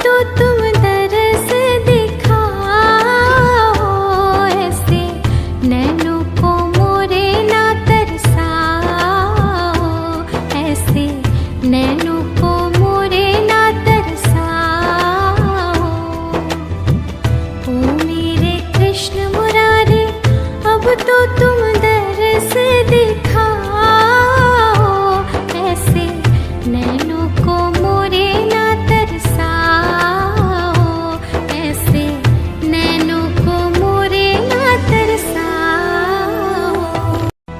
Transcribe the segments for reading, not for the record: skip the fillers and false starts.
तो तुम दरस दिखाओ, ऐसे नैनों को मोरे ना तरसाओ, ऐसे नैनों को मोरे ना तरसाओ। ओ मेरे कृष्ण मुरारी अब तो तुम दरस दिखाओ, ऐसे नैनों को मोरे ना तरसाओ, ऐसे नैनों को मोरे ना तरसाओ।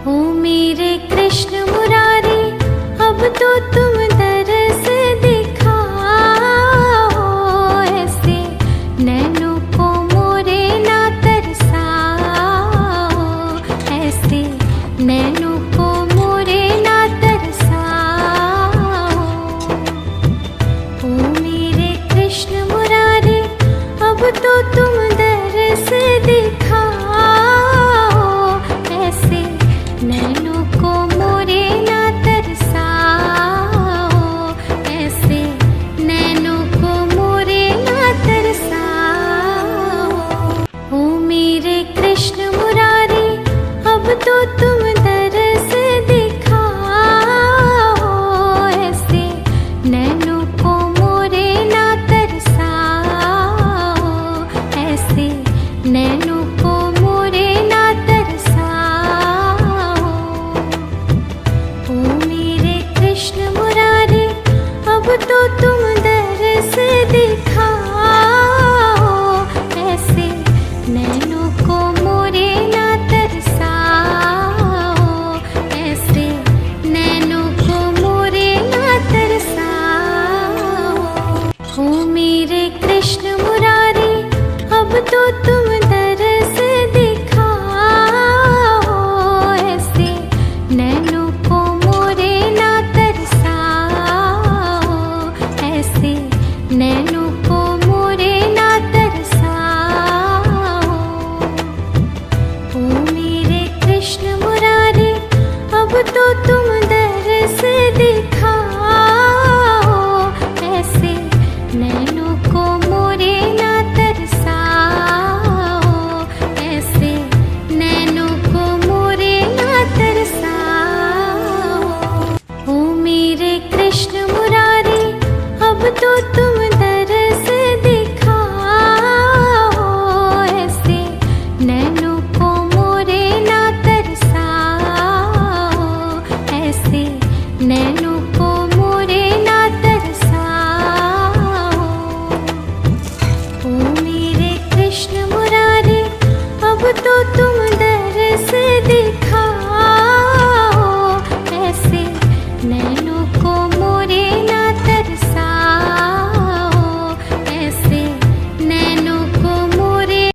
ओ मेरे कृष्ण मुरारी अब तो तुम दरस दिखाओ, ऐसे नैनों को मोरे ना तरसाओ, ऐसे नैनों को मोरे ना तरसाओ। ओ मेरे कृष्ण मुरारी अब तो तुम दरस दिखाओ, ऐसे नैनों को मोरे ना तरसाओ, ऐसे नैनों को मोरे ना तरसाओ। ओ मेरे कृष्ण मुरारी अब तो तुम दरस दिखाओ, ऐसे नैनों को मोरे ना तरसाओ, ऐसे नैनों को मोरे ना तरसाओ। ओ मेरे कृष्ण मुरारी अब तो तुम दरस दिखाओ, ऐसे नैनों को मोरे ना तरसाओ, ऐसे नैनों को मोरे ना तरसाओ। ओ मेरे कृष्ण मुरारी अब तो तुम दरस दिखाओ, ऐसे नैनों को मोरे ना तरसाओ, ऐसे नैनों को मोरे ना तरसाओ। ओ मेरे कृष्ण मुरारी अब तो तुम दरस दिखाओ, ऐसे नैनों को मोरे ना तरसाओ, ऐसे नैनों को मोरे ना तरसाओ। ओ मेरे कृष्ण मुरारी अब तो तुम दरस दिखाओ, ऐसे नैनों को मोरे ना तरसाओ, ऐसे नैनों को मोरे ना तरसाओ। ओ मेरे कृष्ण मुरारी अब तो तुम